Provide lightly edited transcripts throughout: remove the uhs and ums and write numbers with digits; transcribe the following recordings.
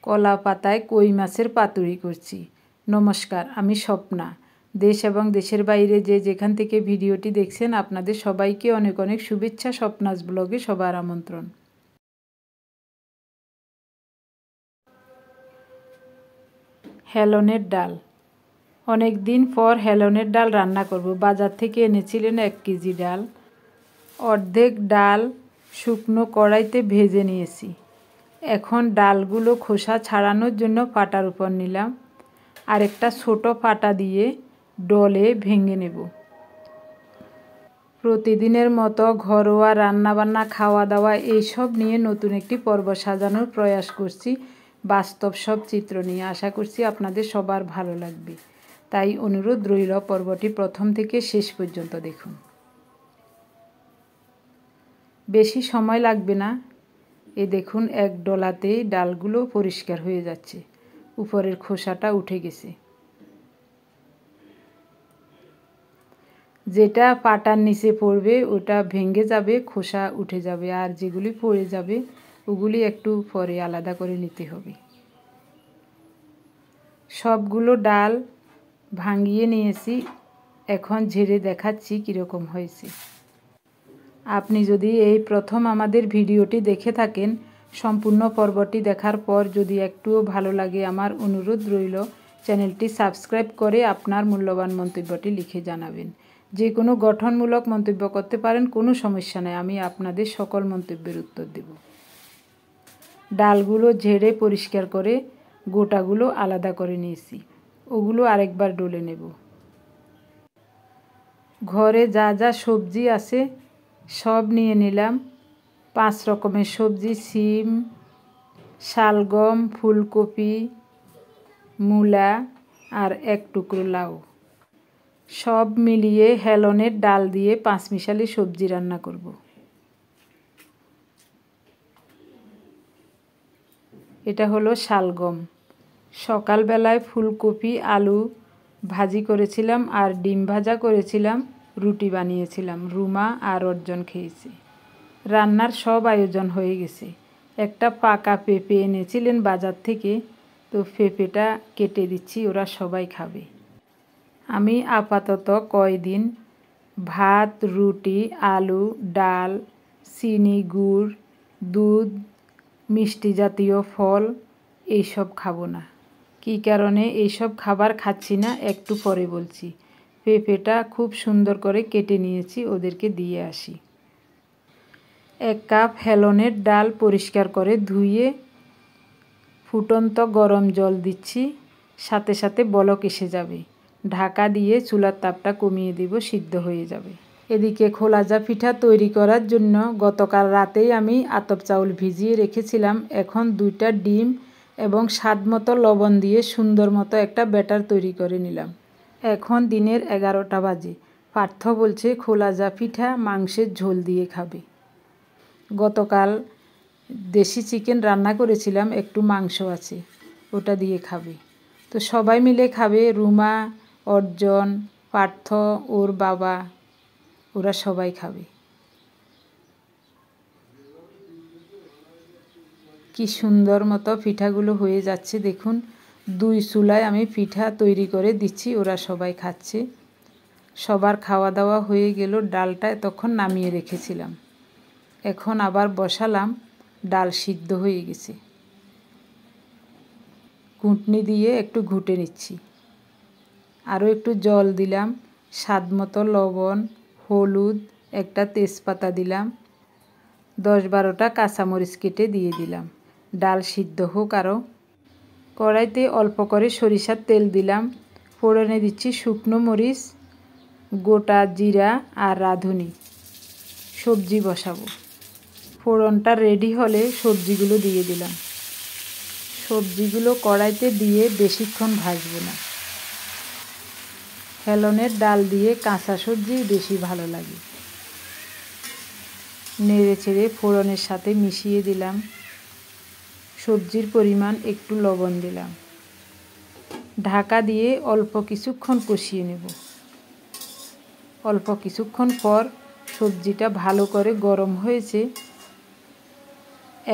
কলা পাতায় কই মাছের পাতুরি করছি। নমস্কার, আমি স্বপ্না। দেশ এবং দেশের বাইরে যে যেখান থেকে ভিডিওটি দেখছেন আপনাদের সবাইকে অনেক অনেক শুভেচ্ছা। স্বপ্নাস ব্লগে সবার আমন্ত্রণ। হেলনের ডাল। অনেক দিন পর হেলনের ডাল রান্না করব। বাজার থেকে এনেছিলেন 1 কেজি ডাল। অর্ধেক ডাল শুকনো কড়াইতে ভেজে নিয়েছি। এখন ডালগুলো খোসা ছাড়ানোর জন্য পাটার উপর নিলাম। আর একটা ছোট পাটা দিয়ে ডলে ভেঙে নেব। প্রতিদিনের মতো ঘরোয়া রান্নাবান্না, খাওয়া দাওয়া এইসব নিয়ে নতুন একটি পর্ব সাজানোর প্রয়াস করছি। বাস্তব সব চিত্র নিয়ে। আশা করছি আপনাদের সবার ভালো লাগবে। তাই অনুরোধ রইল, পর্বটি প্রথম থেকে শেষ পর্যন্ত দেখুন। বেশি সময় লাগবে না। এ দেখুন, এক ডলাতেই ডালগুলো পরিষ্কার হয়ে যাচ্ছে। উপরের খোসাটা উঠে গেছে। যেটা পাটার নিচে পড়বে ওটা ভেঙে যাবে, খোসা উঠে যাবে। আর যেগুলি পড়ে যাবে ওগুলি একটু পরে আলাদা করে নিতে হবে। সবগুলো ডাল ভাঙিয়ে নিয়েছি। এখন ঝেড়ে দেখাচ্ছি কীরকম হয়েছে। আপনি যদি এই প্রথম আমাদের ভিডিওটি দেখে থাকেন, সম্পূর্ণ পর্বটি দেখার পর যদি একটুও ভালো লাগে, আমার অনুরোধ রইল চ্যানেলটি সাবস্ক্রাইব করে আপনার মূল্যবান মন্তব্যটি লিখে জানাবেন। যে কোনো গঠনমূলক মন্তব্য করতে পারেন, কোনো সমস্যা নেই। আমি আপনাদের সকল মন্তব্যের উত্তর দেব। ডালগুলো ঝেড়ে পরিষ্কার করে গোটাগুলো আলাদা করে নিয়েছি। ওগুলো আরেকবার ডলে নেব। ঘরে যা যা সবজি আছে সব নিয়ে নিলাম। 5 রকমের সবজি: সিম, শালগম, ফুলকপি, মূলা আর 1 টুকরো লাউ। সব মিলিয়ে হেলনের ডাল দিয়ে 5 মিশালি সবজি রান্না করব। এটা হলো শালগম। সকালবেলায় ফুলকপি আলু ভাজি করেছিলাম আর ডিম ভাজা করেছিলাম, রুটি বানিয়েছিলাম। রুমা আর অর্জন খেয়েছে। রান্নার সব আয়োজন হয়ে গেছে। একটা পাকা পেঁপে এনেছিলেন বাজার থেকে, তো পেঁপেটা কেটে দিচ্ছি, ওরা সবাই খাবে। আমি আপাতত কয়দিন ভাত, রুটি, আলু, ডাল, চিনি, গুড়, দুধ, মিষ্টি জাতীয় ফল এইসব খাবো না। কী কারণে এইসব খাবার খাচ্ছি না একটু পরে বলছি। পেঁপেটা খুব সুন্দর করে কেটে নিয়েছি, ওদেরকে দিয়ে আসি। 1 কাপ হেলনের ডাল পরিষ্কার করে ধুয়ে ফুটন্ত গরম জল দিচ্ছি। সাথে সাথে বলক এসে যাবে। ঢাকা দিয়ে চুলার তাপটা কমিয়ে দিব, সিদ্ধ হয়ে যাবে। এদিকে খোলাজা পিঠা তৈরি করার জন্য গতকাল রাতেই আমি আতপ চাউল ভিজিয়ে রেখেছিলাম। এখন 2টা ডিম এবং স্বাদমতো লবণ দিয়ে সুন্দর মতো একটা ব্যাটার তৈরি করে নিলাম। এখন দিনের 11টা বাজে। পার্থ বলছে খোলাজা পিঠা মাংসের ঝোল দিয়ে খাবে। গতকাল দেশি চিকেন রান্না করেছিলাম, একটু মাংস আছে, ওটা দিয়ে খাবে। তো সবাই মিলে খাবে। রুমা, অর্জন, পার্থ, ওর বাবা, ওরা সবাই খাবে। কি সুন্দর মতো পিঠাগুলো হয়ে যাচ্ছে দেখুন। 2 চুলায় আমি পিঠা তৈরি করে দিচ্ছি, ওরা সবাই খাচ্ছে। সবার খাওয়া দাওয়া হয়ে গেল। ডালটা তখন নামিয়ে রেখেছিলাম, এখন আবার বসালাম। ডাল সিদ্ধ হয়ে গেছে। ঘুটনি দিয়ে একটু ঘুটে নিচ্ছি। আরও একটু জল দিলাম, স্বাদমতো লবণ, হলুদ, একটা তেজপাতা দিলাম, 10-12টা কাঁচামরিচ কেটে দিয়ে দিলাম। ডাল সিদ্ধ হোক আরও। কড়াইতে অল্প করে সরিষার তেল দিলাম। ফোড়নে দিচ্ছি শুকনো মরিচ, গোটা জিরা আর রাঁধুনি। সবজি বসাবো। ফোড়নটা রেডি হলে সবজিগুলো দিয়ে দিলাম। সবজিগুলো কড়াইতে দিয়ে বেশিক্ষণ ভাজবো না। হেলনের ডাল দিয়ে কাঁচা সবজি বেশি ভালো লাগে। নেড়ে চেড়ে ফোড়নের সাথে মিশিয়ে দিলাম। সবজির পরিমাণ একটু লবণ দিলাম। ঢাকা দিয়ে অল্প কিছুক্ষণ কষিয়ে নেব। অল্প কিছুক্ষণ পর সবজিটা ভালো করে গরম হয়েছে।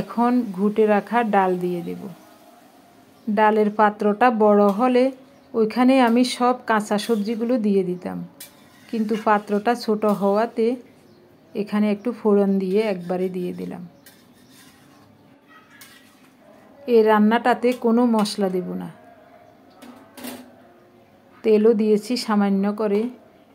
এখন ঘুটে রাখা ডাল দিয়ে দেব। ডালের পাত্রটা বড় হলে ওইখানে আমি সব কাঁচা সবজিগুলো দিয়ে দিতাম, কিন্তু পাত্রটা ছোট হওয়াতে এখানে একটু ফোড়ন দিয়ে একবারে দিয়ে দিলাম। এই রান্নাটাতে কোনো মশলা দেব না। তেলও দিয়েছি সামান্য করে,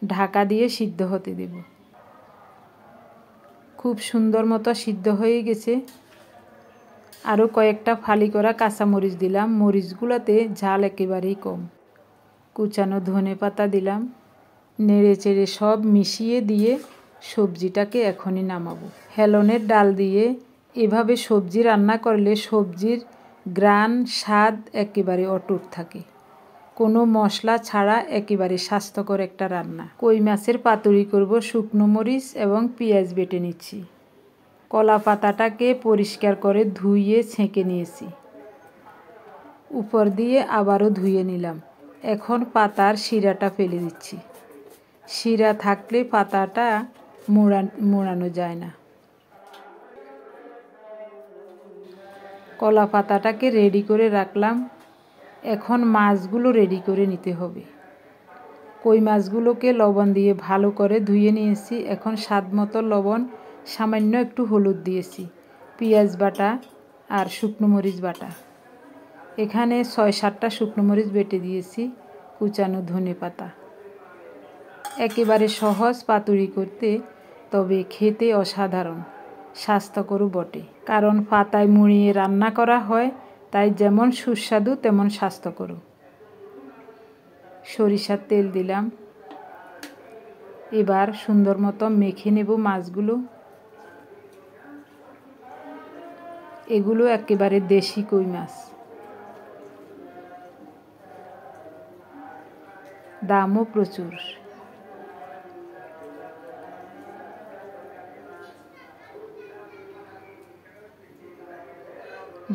ঢাকা দিয়ে সিদ্ধ হতে দেব। খুব সুন্দর মতো সিদ্ধ হয়ে গেছে। আরও কয়েকটা ফালি করা কাঁচামরিচ দিলাম, মরিচগুলোতে ঝাল একেবারেই কম। কুচানো ধনেপাতা দিলাম, নেড়ে চেড়ে সব মিশিয়ে দিয়ে সবজিটাকে এখনই নামাবো। হেলনের ডাল দিয়ে এভাবে সবজি রান্না করলে সবজির গ্রান স্বাদ একেবারে অটুট থাকে, কোনো মশলা ছাড়া একেবারে স্বাস্থ্যকর একটা রান্না। কই মাছের পাতুরি করব, শুকনো মরিচ এবং পেঁয়াজ বেটে নিচ্ছি। কলা পাতাটাকে পরিষ্কার করে ধুয়ে ছেঁকে নিয়েছি, উপর দিয়ে আবারও ধুয়ে নিলাম। এখন পাতার শিরাটা ফেলে দিচ্ছি। শিরা থাকলে পাতাটা মোড়ানো যায় না। কলা পাতাটাকে রেডি করে রাখলাম। এখন মাছগুলো রেডি করে নিতে হবে। কই মাছগুলোকে লবণ দিয়ে ভালো করে ধুয়ে নিয়েছি। এখন স্বাদ মতো লবণ, সামান্য একটু হলুদ দিয়েছি, পেঁয়াজ বাটা আর শুকনো মরিচ বাটা। এখানে 6-7টা শুকনো মরিচ বেটে দিয়েছি, কুচানো ধনেপাতা। একেবারে সহজ পাতুরি করতে, তবে খেতে অসাধারণ, স্বাস্থ্যকরও বটে। কারণ পাতায় মুড়িয়ে রান্না করা হয়, তাই যেমন সুস্বাদু তেমন স্বাস্থ্যকর। সরিষার তেল দিলাম। এবার সুন্দর মতো মেখে নেব মাছগুলো। এগুলো একেবারে দেশি কই মাছ, দামও প্রচুর।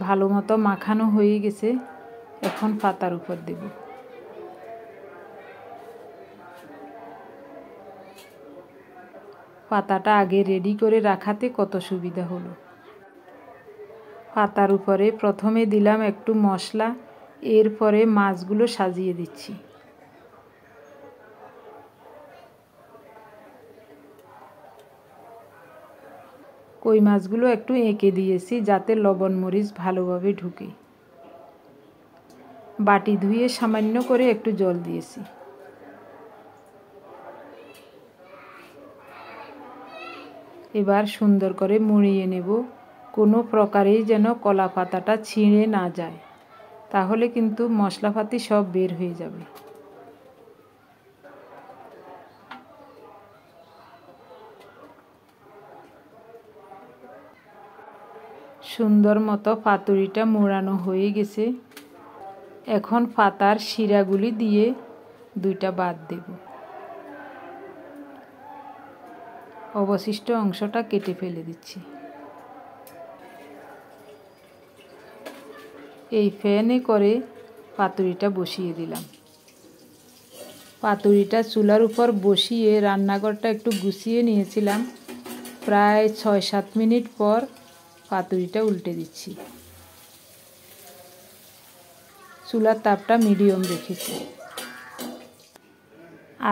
ভালো মতো মাখানো হয়ে গেছে, এখন পাতার উপর দেব। পাতাটা আগে রেডি করে রাখাতে কত সুবিধা হলো। পাতার উপরে প্রথমে দিলাম একটু মশলা, এরপরে মাছগুলো সাজিয়ে দিচ্ছি। কই মাছগুলো একটু এঁকে দিয়েছি যাতে লবণ মরিচ ভালোভাবে ঢুকে। বাটি ধুয়ে সামান্য করে একটু জল দিয়েছি। এবার সুন্দর করে মুড়িয়ে নেব, কোনো প্রকারেই যেন কলা পাতাটা ছিঁড়ে না যায়, তাহলে কিন্তু মশলাপাতি সব বের হয়ে যাবে। সুন্দর মতো পাতুরিটা মোড়ানো হয়ে গেছে। এখন পাতার শিরাগুলি দিয়ে 2টা বাদ দেব। অবশিষ্ট অংশটা কেটে ফেলে দিচ্ছি। এই ফ্যানে করে পাতুরিটা বসিয়ে দিলাম। পাতুরিটা চুলার উপর বসিয়ে রান্নাঘরটা একটু গুছিয়ে নিয়েছিলাম। প্রায় 6-7 মিনিট পর পাতুরিটা উল্টে দিচ্ছি। চুলার তাপটা মিডিয়াম রেখেছি।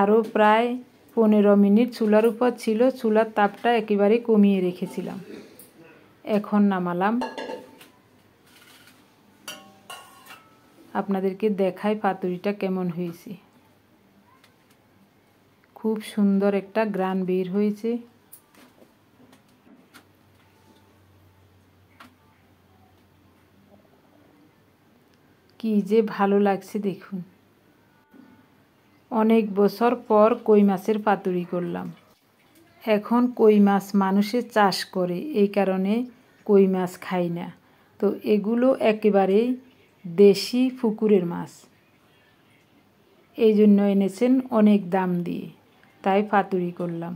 আরও প্রায় 15 মিনিট চুলার উপর ছিল, চুলার তাপটা একেবারে কমিয়ে রেখেছিলাম। এখন নামালাম। আপনাদেরকে দেখাই পাতুরিটা কেমন হয়েছে। খুব সুন্দর একটা গ্রান বের হয়েছে। কি যে ভালো লাগছে দেখুন। অনেক বছর পর কই মাছের পাতুরি করলাম। এখন কই মাছ মানুষে চাষ করে, এই কারণে কই মাছ খাই না। তো এগুলো একেবারেই দেশি পুকুরের মাছ, এই জন্য এনেছেন অনেক দাম দিয়ে, তাই পাতুরি করলাম।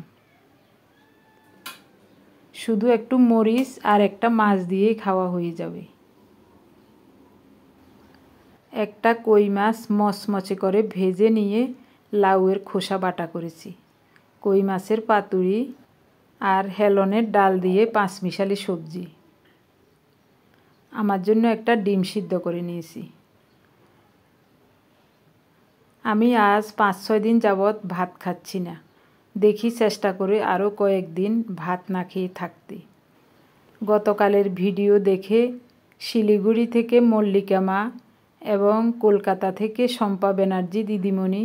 শুধু একটু মরিচ আর একটা মাছ দিয়ে খাওয়া হয়ে যাবে। একটা কই মাছ মচমচে করে ভেজে নিয়ে লাউয়ের খোসা বাটা করেছি। কই মাছের পাতুরি আর হেলনের ডাল দিয়ে 5 মিশালি সবজি। আমার জন্য একটা ডিম সিদ্ধ করে নিয়েছি। আমি আজ 5-6 দিন যাবৎ ভাত খাচ্ছি না। দেখি চেষ্টা করে আরও কয়েকদিন ভাত না খেয়ে থাকতে। গতকালের ভিডিও দেখে শিলিগুড়ি থেকে মল্লিকা মা এবং কলকাতা থেকে শম্পা ব্যানার্জি দিদিমণি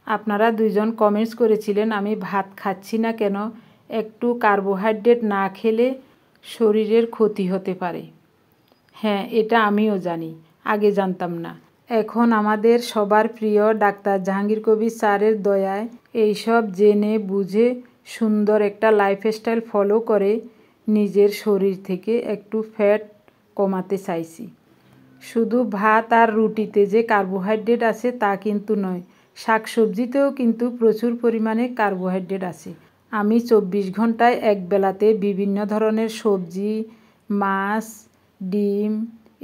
আপনারা দুজন কমেন্টস করেছিলেন আমি ভাত খাচ্ছি না কেন, একটু কার্বোহাইড্রেট না খেলে শরীরের ক্ষতি হতে পারে। হ্যাঁ, এটা আমিও জানি, আগে জানতাম না। এখন আমাদের সবার প্রিয় ডাক্তার জাহাঙ্গীর কবির স্যারের দয়ায় এইসব জেনে বুঝে সুন্দর একটা লাইফস্টাইল ফলো করে নিজের শরীর থেকে একটু ফ্যাট কমাতে চাইছি। শুধু ভাত আর রুটিতে যে কার্বোহাইড্রেট আছে তা কিন্তু নয়, শাকসবজিতেও কিন্তু প্রচুর পরিমাণে কার্বোহাইড্রেট আছে। আমি 24 ঘন্টায় এক বেলাতে বিভিন্ন ধরনের সবজি, মাছ, ডিম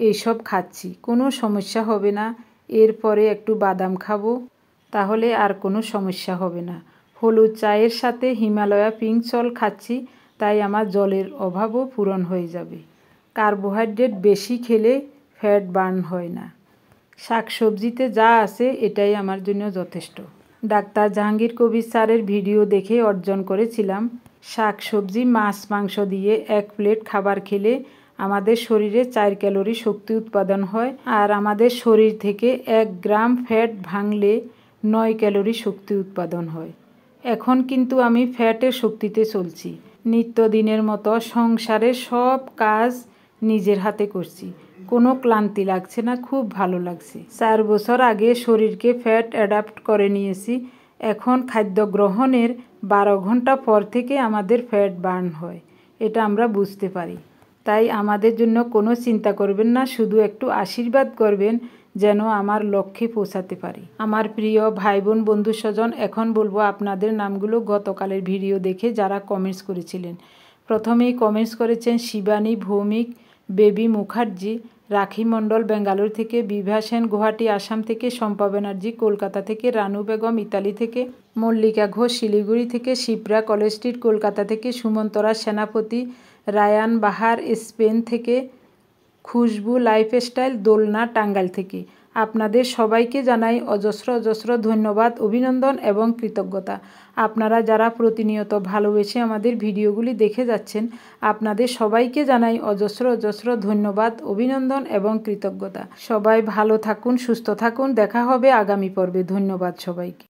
এইসব খাচ্ছি, কোনো সমস্যা হবে না। এরপরে একটু বাদাম খাবো, তাহলে আর কোনো সমস্যা হবে না। হলুদ চায়ের সাথে হিমালয়া পিঙ্ক সল্ট খাচ্ছি, তাই আমার জলের অভাবও পূরণ হয়ে যাবে। কার্বোহাইড্রেট বেশি খেলে ফ্যাট বার্ন হয় না। শাকসবজিতে যা আছে এটাই আমার জন্য যথেষ্ট। ডাক্তার জাহাঙ্গীর কবির স্যারের ভিডিও দেখে অর্জন করেছিলাম শাকসবজি মাছ মাংস দিয়ে 1 প্লেট খাবার খেলে আমাদের শরীরে 4 ক্যালোরি শক্তি উৎপাদন হয়, আর আমাদের শরীর থেকে 1 গ্রাম ফ্যাট ভাঙলে 9 ক্যালোরি শক্তি উৎপাদন হয়। এখন কিন্তু আমি ফ্যাটের শক্তিতে চলছি। নিত্যদিনের মতো সংসারের সব কাজ নিজের হাতে করছি, কোনো ক্লান্তি লাগছে না, খুব ভালো লাগছে। 4 বছর আগে শরীরকে ফ্যাট অ্যাডাপ্ট করে নিয়েছি। এখন খাদ্য গ্রহণের 12 ঘন্টা পর থেকে আমাদের ফ্যাট বার্ন হয়, এটা আমরা বুঝতে পারি। তাই আমাদের জন্য কোনো চিন্তা করবেন না, শুধু একটু আশীর্বাদ করবেন যেন আমার লক্ষ্যে পৌঁছাতে পারি। আমার প্রিয় ভাই বোন বন্ধু স্বজন, এখন বলবো আপনাদের নামগুলো গতকালের ভিডিও দেখে যারা কমেন্টস করেছিলেন। প্রথমেই কমেন্টস করেছেন শিবানী ভৌমিক, বেবি মুখার্জি, রাখি মণ্ডল বেঙ্গালুরু থেকে, বিভা সেন গুয়াহাটি আসাম থেকে, শম্পা ব্যানার্জি কলকাতা থেকে, রানু বেগম ইতালি থেকে, মল্লিকা ঘোষ শিলিগুড়ি থেকে, শিপ্রা কলেজ স্ট্রিট কলকাতা থেকে, সুমন্তরা সেনাপতি, রায়ান বাহার স্পেন থেকে, খুশবু লাইফস্টাইল দোলনা টাঙ্গাইল থেকে। আপনাদের সবাইকে জানাই অজস্র অজস্র ধন্যবাদ, অভিনন্দন এবং কৃতজ্ঞতা। আপনারা যারা প্রতিনিয়ত ভালোবেসে আমাদের ভিডিওগুলি দেখে যাচ্ছেন, আপনাদের সবাইকে জানাই অজস্র অজস্র ধন্যবাদ, অভিনন্দন এবং কৃতজ্ঞতা। সবাই ভালো থাকুন, সুস্থ থাকুন, দেখা হবে আগামী পর্বে। ধন্যবাদ সবাইকে।